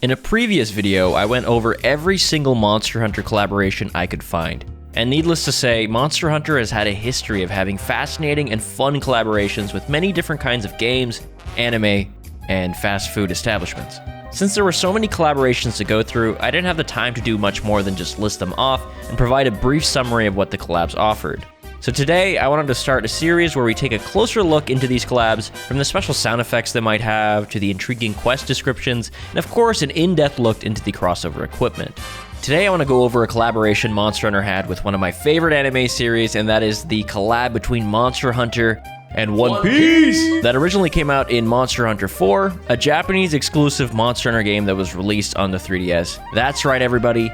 In a previous video, I went over every single Monster Hunter collaboration I could find. And needless to say, Monster Hunter has had a history of having fascinating and fun collaborations with many different kinds of games, anime, and fast food establishments. Since there were so many collaborations to go through, I didn't have the time to do much more than just list them off and provide a brief summary of what the collabs offered. So today, I wanted to start a series where we take a closer look into these collabs, from the special sound effects they might have, to the intriguing quest descriptions, and of course an in-depth look into the crossover equipment. Today I want to go over a collaboration Monster Hunter had with one of my favorite anime series, and that is the collab between Monster Hunter and One Piece! That originally came out in Monster Hunter 4, a Japanese exclusive Monster Hunter game that was released on the 3DS. That's right, everybody.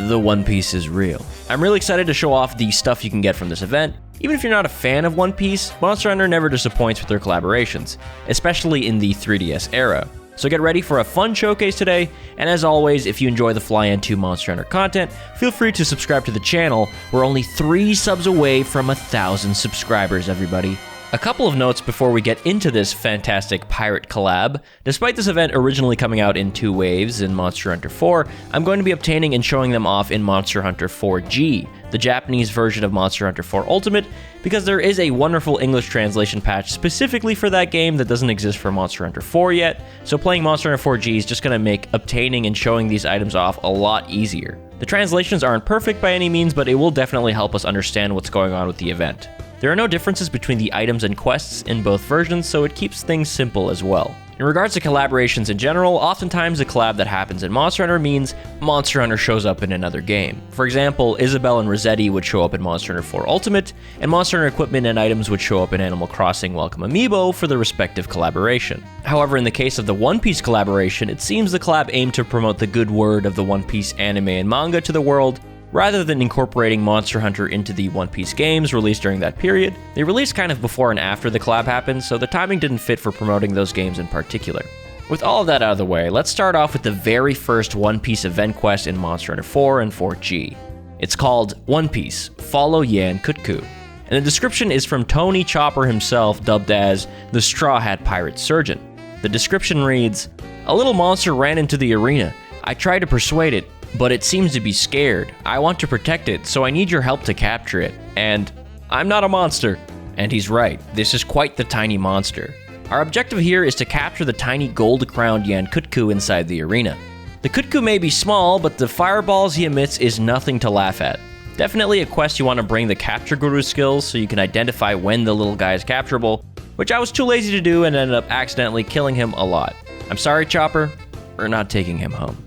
The One Piece is real. I'm really excited to show off the stuff you can get from this event. Even if you're not a fan of One Piece, Monster Hunter never disappoints with their collaborations, especially in the 3DS era. So get ready for a fun showcase today, and as always, if you enjoy the Flyann 2 Monster Hunter content, feel free to subscribe to the channel. We're only 3 subs away from 1,000 subscribers, everybody. A couple of notes before we get into this fantastic pirate collab. Despite this event originally coming out in 2 waves in Monster Hunter 4, I'm going to be obtaining and showing them off in Monster Hunter 4G, the Japanese version of Monster Hunter 4 Ultimate, because there is a wonderful English translation patch specifically for that game that doesn't exist for Monster Hunter 4 yet, so playing Monster Hunter 4G is just going to make obtaining and showing these items off a lot easier. The translations aren't perfect by any means, but it will definitely help us understand what's going on with the event. There are no differences between the items and quests in both versions, so it keeps things simple as well. In regards to collaborations in general, oftentimes a collab that happens in Monster Hunter means Monster Hunter shows up in another game. For example, Isabelle and Rossetti would show up in Monster Hunter 4 Ultimate, and Monster Hunter equipment and items would show up in Animal Crossing Welcome Amiibo for the respective collaboration. However, in the case of the One Piece collaboration, it seems the collab aimed to promote the good word of the One Piece anime and manga to the world, rather than incorporating Monster Hunter into the One Piece games released during that period. They released kind of before and after the collab happened, so the timing didn't fit for promoting those games in particular. With all of that out of the way, let's start off with the very first One Piece event quest in Monster Hunter 4 and 4G. It's called One Piece, Follow Yan Kutku, and the description is from Tony Chopper himself, dubbed as the Straw Hat Pirate Surgeon. The description reads, "A little monster ran into the arena. I tried to persuade it, but it seems to be scared. I want to protect it, so I need your help to capture it. And I'm not a monster." And he's right, this is quite the tiny monster. Our objective here is to capture the tiny gold-crowned Yan Kutku inside the arena. The Kutku may be small, but the fireballs he emits is nothing to laugh at. Definitely a quest you want to bring the capture guru skills so you can identify when the little guy is capturable, which I was too lazy to do and ended up accidentally killing him a lot. I'm sorry, Chopper, we're not taking him home.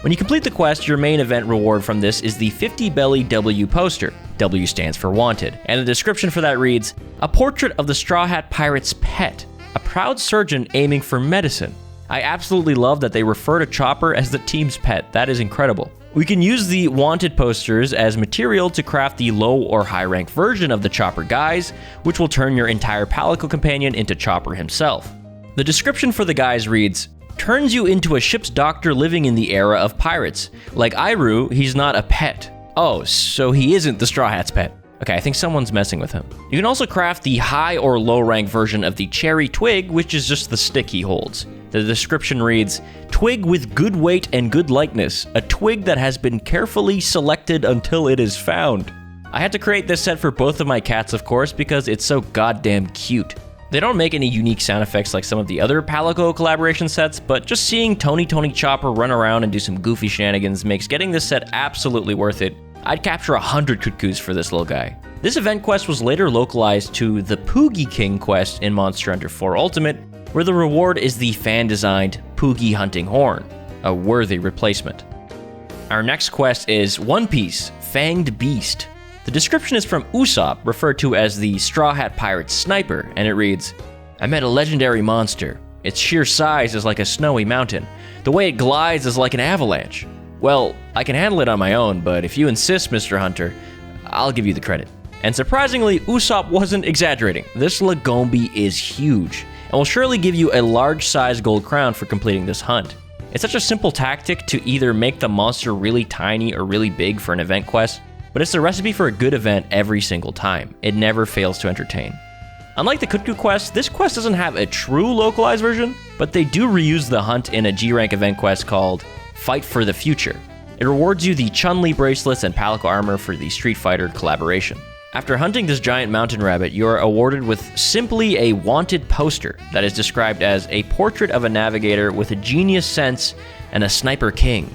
When you complete the quest, your main event reward from this is the 50 Belly W poster. W stands for wanted, and the description for that reads, "A portrait of the Straw Hat Pirate's pet, a proud surgeon aiming for medicine." I absolutely love that they refer to Chopper as the team's pet. That is incredible. We can use the wanted posters as material to craft the low or high rank version of the Chopper guise, which will turn your entire Palico companion into Chopper himself. The description for the guise reads, "Turns you into a ship's doctor living in the era of pirates. Like Iru, he's not a pet." Oh, so he isn't the Straw Hat's pet. Okay, I think someone's messing with him. You can also craft the high or low rank version of the cherry twig, which is just the stick he holds. The description reads, "Twig with good weight and good likeness, a twig that has been carefully selected until it is found." I had to create this set for both of my cats, of course, because it's so goddamn cute. They don't make any unique sound effects like some of the other Palico collaboration sets, but just seeing Tony Chopper run around and do some goofy shenanigans makes getting this set absolutely worth it. I'd capture 100 Kutkus for this little guy. This event quest was later localized to the Poogie King quest in Monster Hunter 4 Ultimate, where the reward is the fan-designed Poogie Hunting Horn, a worthy replacement. Our next quest is One Piece, Fanged Beast. The description is from Usopp, referred to as the Straw Hat Pirate's Sniper, and it reads, "I met a legendary monster. Its sheer size is like a snowy mountain. The way it glides is like an avalanche. Well, I can handle it on my own, but if you insist, Mr. Hunter, I'll give you the credit." And surprisingly, Usopp wasn't exaggerating. This Lagombi is huge, and will surely give you a large-sized gold crown for completing this hunt. It's such a simple tactic to either make the monster really tiny or really big for an event quest, but it's the recipe for a good event every single time. It never fails to entertain. Unlike the Kutku quest, this quest doesn't have a true localized version, but they do reuse the hunt in a G-rank event quest called Fight for the Future. It rewards you the Chun-Li bracelets and Palico armor for the Street Fighter collaboration. After hunting this giant mountain rabbit, you are awarded with simply a wanted poster that is described as a portrait of a navigator with a genius sense and a sniper king.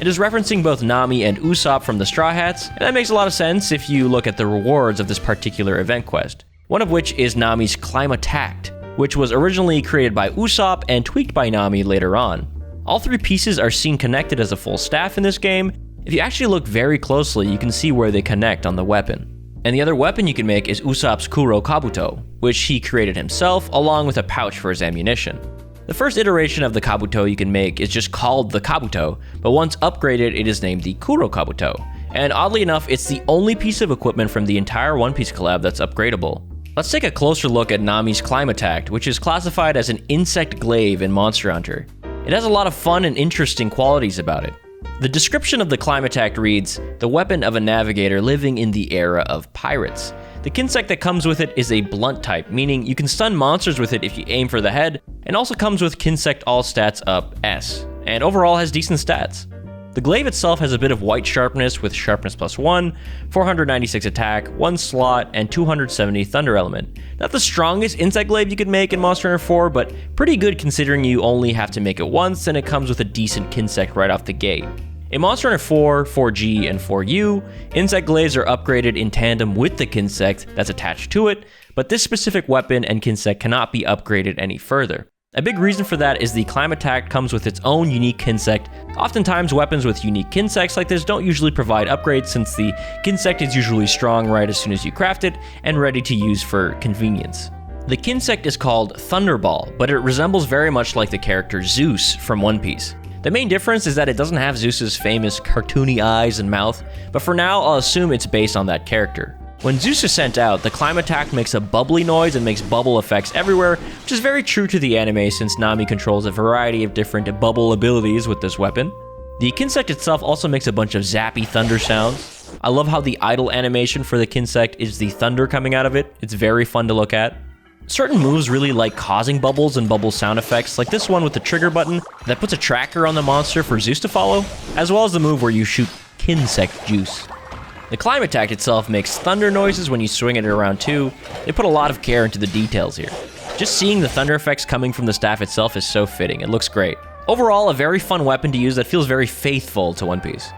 It is referencing both Nami and Usopp from the Straw Hats, and that makes a lot of sense if you look at the rewards of this particular event quest, one of which is Nami's Climb Attacked, which was originally created by Usopp and tweaked by Nami later on. All three pieces are seen connected as a full staff in this game. If you actually look very closely, you can see where they connect on the weapon. And the other weapon you can make is Usopp's Kuro Kabuto, which he created himself along with a pouch for his ammunition. The first iteration of the Kabuto you can make is just called the Kabuto, but once upgraded it is named the Kuro Kabuto. And oddly enough, it's the only piece of equipment from the entire One Piece collab that's upgradable. Let's take a closer look at Nami's Climb Attack, which is classified as an insect glaive in Monster Hunter. It has a lot of fun and interesting qualities about it. The description of the Climb Attack reads, "The weapon of a navigator living in the era of pirates." The kinsect that comes with it is a blunt type, meaning you can stun monsters with it if you aim for the head, and also comes with kinsect all stats up S, and overall has decent stats. The glaive itself has a bit of white sharpness with sharpness +1, 496 attack, 1 slot, and 270 thunder element. Not the strongest insect glaive you could make in Monster Hunter 4, but pretty good considering you only have to make it once and it comes with a decent kinsect right off the gate. In Monster Hunter 4, 4G, and 4U, insect glaives are upgraded in tandem with the kinsect that's attached to it, but this specific weapon and kinsect cannot be upgraded any further. A big reason for that is the Climb Attack comes with its own unique kinsect. Oftentimes weapons with unique kinsects like this don't usually provide upgrades since the kinsect is usually strong right as soon as you craft it and ready to use for convenience. The kinsect is called Thunderball, but it resembles very much like the character Zeus from One Piece. The main difference is that it doesn't have Zeus's famous cartoony eyes and mouth, but for now I'll assume it's based on that character. When Zeus is sent out, the Climb Attack makes a bubbly noise and makes bubble effects everywhere, which is very true to the anime since Nami controls a variety of different bubble abilities with this weapon. The kinsect itself also makes a bunch of zappy thunder sounds. I love how the idle animation for the kinsect is the thunder coming out of it. It's very fun to look at. Certain moves really like causing bubbles and bubble sound effects, like this one with the trigger button that puts a tracker on the monster for Zeus to follow, as well as the move where you shoot kinsect juice. The Climb Attack itself makes thunder noises when you swing it around too. They put a lot of care into the details here. Just seeing the thunder effects coming from the staff itself is so fitting, it looks great. Overall, a very fun weapon to use that feels very faithful to One Piece.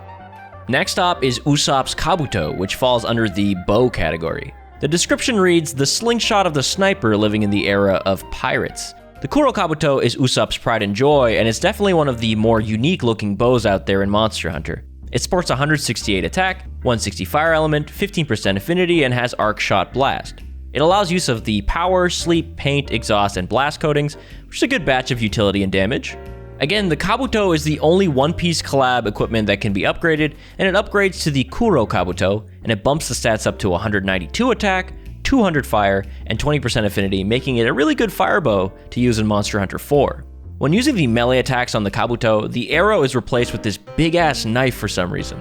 Next up is Usopp's Kabuto, which falls under the bow category. The description reads, "The slingshot of the sniper living in the era of pirates." The Kuro Kabuto is Usopp's pride and joy, and it's definitely one of the more unique looking bows out there in Monster Hunter. It sports 168 attack, 160 fire element, 15% affinity, and has arc shot blast. It allows use of the power, sleep, paint, exhaust, and blast coatings, which is a good batch of utility and damage. Again, the Kabuto is the only One Piece collab equipment that can be upgraded, and it upgrades to the Kuro Kabuto, and it bumps the stats up to 192 attack, 200 fire, and 20% affinity, making it a really good fire bow to use in Monster Hunter 4. When using the melee attacks on the Kabuto, the arrow is replaced with this big-ass knife for some reason.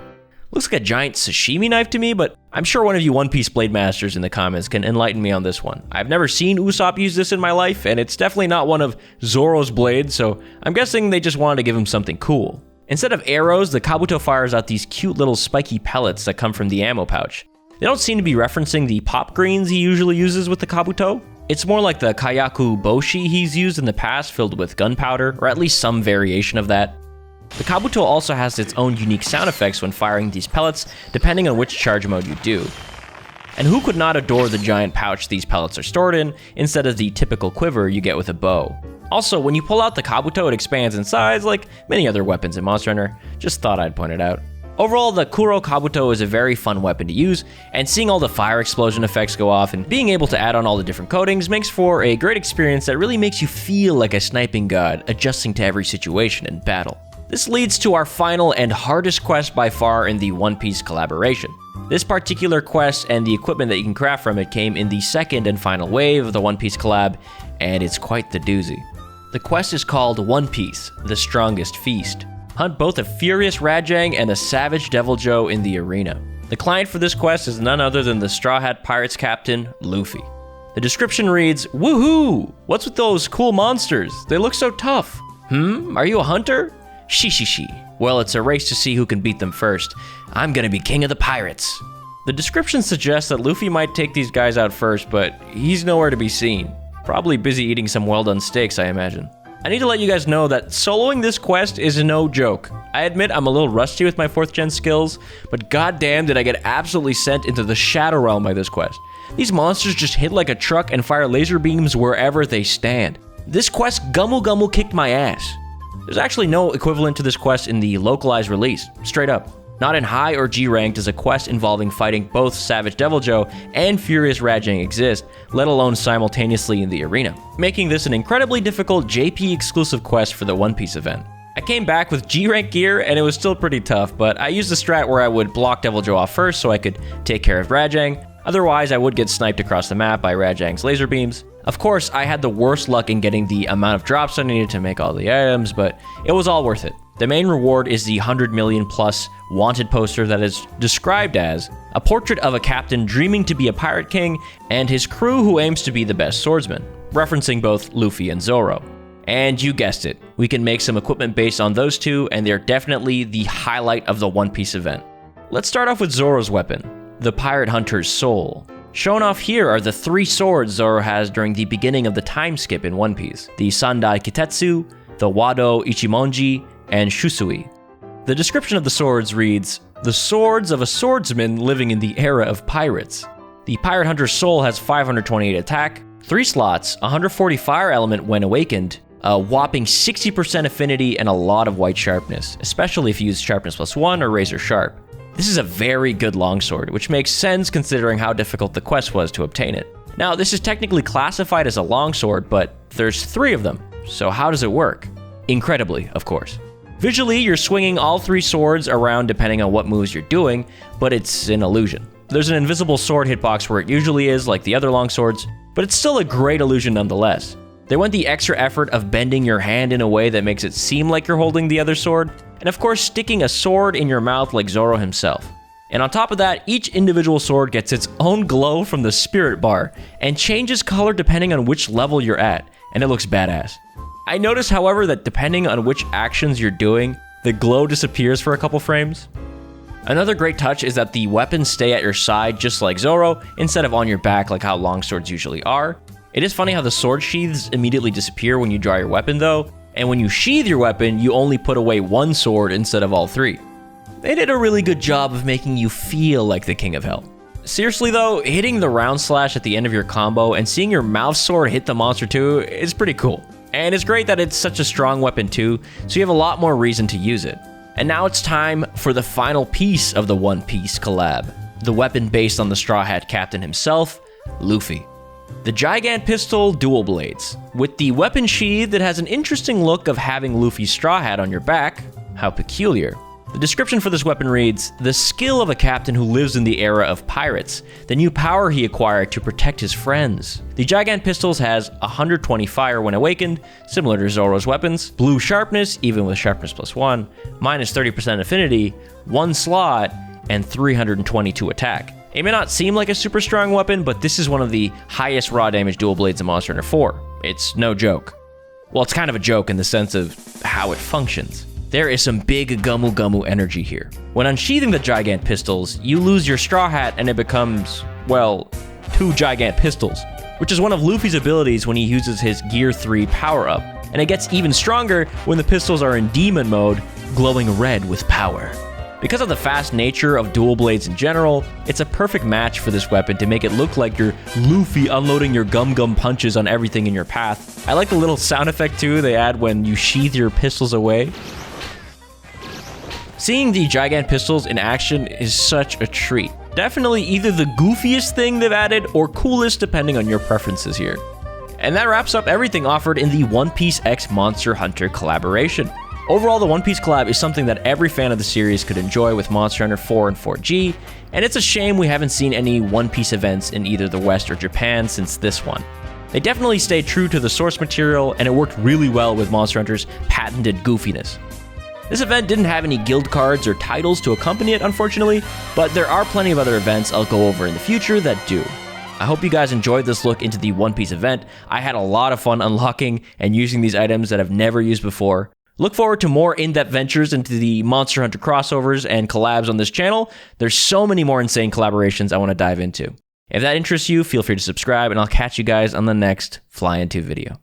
Looks like a giant sashimi knife to me, but I'm sure one of you One Piece Blade Masters in the comments can enlighten me on this one. I've never seen Usopp use this in my life, and it's definitely not one of Zoro's blades, so I'm guessing they just wanted to give him something cool. Instead of arrows, the Kabuto fires out these cute little spiky pellets that come from the ammo pouch. They don't seem to be referencing the pop greens he usually uses with the Kabuto. It's more like the Kayaku Boshi he's used in the past filled with gunpowder, or at least some variation of that. The Kabuto also has its own unique sound effects when firing these pellets, depending on which charge mode you do. And who could not adore the giant pouch these pellets are stored in, instead of the typical quiver you get with a bow. Also, when you pull out the Kabuto, it expands in size like many other weapons in Monster Hunter. Just thought I'd point it out. Overall, the Kuro Kabuto is a very fun weapon to use, and seeing all the fire explosion effects go off and being able to add on all the different coatings makes for a great experience that really makes you feel like a sniping god, adjusting to every situation in battle. This leads to our final and hardest quest by far in the One Piece collaboration. This particular quest and the equipment that you can craft from it came in the second and final wave of the One Piece collab, and it's quite the doozy. The quest is called One Piece, The Strongest Feast. Hunt both a furious Rajang and a savage Deviljho in the arena. The client for this quest is none other than the Straw Hat Pirates captain, Luffy. The description reads, "Woohoo! What's with those cool monsters? They look so tough. Are you a hunter? Shishishi. Well, it's a race to see who can beat them first. I'm gonna be king of the pirates. The description suggests that Luffy might take these guys out first, but he's nowhere to be seen. Probably busy eating some well-done steaks, I imagine. I need to let you guys know that soloing this quest is no joke. I admit I'm a little rusty with my 4th gen skills, but goddamn did I get absolutely sent into the Shadow Realm by this quest. These monsters just hit like a truck and fire laser beams wherever they stand. This quest Gumu kicked my ass. There's actually no equivalent to this quest in the localized release, straight up. Not in high or G rank does a quest involving fighting both Savage Deviljho and Furious Rajang exist, let alone simultaneously in the arena, making this an incredibly difficult JP exclusive quest for the One Piece event. I came back with G rank gear and it was still pretty tough, but I used the strat where I would block Deviljho off first so I could take care of Rajang, otherwise I would get sniped across the map by Rajang's laser beams. Of course, I had the worst luck in getting the amount of drops I needed to make all the items, but it was all worth it. The main reward is the 100 million plus wanted poster that is described as a portrait of a captain dreaming to be a pirate king and his crew who aims to be the best swordsman, referencing both Luffy and Zoro. And you guessed it, we can make some equipment based on those two, and they're definitely the highlight of the One Piece event. Let's start off with Zoro's weapon, the Pirate Hunter's Soul. Shown off here are the 3 swords Zoro has during the beginning of the time skip in One Piece, the Sandai Kitetsu, the Wado Ichimonji, and Shusui. The description of the swords reads, "The swords of a swordsman living in the era of pirates." The Pirate Hunter's Soul has 528 attack, 3 slots, 140 fire element when awakened, a whopping 60% affinity, and a lot of white sharpness, especially if you use sharpness +1 or razor sharp. This is a very good longsword, which makes sense considering how difficult the quest was to obtain it. Now, this is technically classified as a longsword, but there's 3 of them, so how does it work? Incredibly, of course. Visually, you're swinging all 3 swords around depending on what moves you're doing, but it's an illusion. There's an invisible sword hitbox where it usually is, like the other longswords, but it's still a great illusion nonetheless. They went the extra effort of bending your hand in a way that makes it seem like you're holding the other sword, and of course sticking a sword in your mouth like Zoro himself. And on top of that, each individual sword gets its own glow from the spirit bar, and changes color depending on which level you're at, and it looks badass. I noticed, however, that depending on which actions you're doing, the glow disappears for a couple frames. Another great touch is that the weapons stay at your side just like Zoro, instead of on your back like how longswords usually are. It is funny how the sword sheaths immediately disappear when you draw your weapon though, and when you sheath your weapon, you only put away 1 sword instead of all 3. They did a really good job of making you feel like the King of Hell. Seriously though, hitting the round slash at the end of your combo and seeing your mouth sword hit the monster too is pretty cool. And it's great that it's such a strong weapon too, so you have a lot more reason to use it. And now it's time for the final piece of the One Piece collab, the weapon based on the Straw Hat Captain himself, Luffy. The Gigant Pistol Dual Blades. With the weapon sheath, it has an interesting look of having Luffy's straw hat on your back. How peculiar. The description for this weapon reads, "The skill of a captain who lives in the era of pirates, the new power he acquired to protect his friends." The Gigant Pistols has 120 fire when awakened, similar to Zoro's weapons, blue sharpness, even with sharpness +1, minus 30% affinity, 1 slot, and 322 attack. It may not seem like a super strong weapon, but this is one of the highest raw damage dual blades in Monster Hunter 4. It's no joke. Well, it's kind of a joke in the sense of how it functions. There is some big Gumu energy here. When unsheathing the Gigant Pistols, you lose your straw hat and it becomes, well, 2 Gigant Pistols, which is one of Luffy's abilities when he uses his Gear 3 power-up, and it gets even stronger when the pistols are in demon mode, glowing red with power. Because of the fast nature of dual blades in general, it's a perfect match for this weapon to make it look like you're Luffy unloading your gum punches on everything in your path. I like the little sound effect too they add when you sheath your pistols away. Seeing the Gigant Pistols in action is such a treat. Definitely either the goofiest thing they've added or coolest depending on your preferences here. And that wraps up everything offered in the One Piece X Monster Hunter collaboration. Overall, the One Piece collab is something that every fan of the series could enjoy with Monster Hunter 4 and 4G, and it's a shame we haven't seen any One Piece events in either the West or Japan since this one. They definitely stayed true to the source material, and it worked really well with Monster Hunter's patented goofiness. This event didn't have any guild cards or titles to accompany it, unfortunately, but there are plenty of other events I'll go over in the future that do. I hope you guys enjoyed this look into the One Piece event. I had a lot of fun unlocking and using these items that I've never used before. Look forward to more in-depth ventures into the Monster Hunter crossovers and collabs on this channel. There's so many more insane collaborations I want to dive into. If that interests you, feel free to subscribe, and I'll catch you guys on the next Flyann 2 video.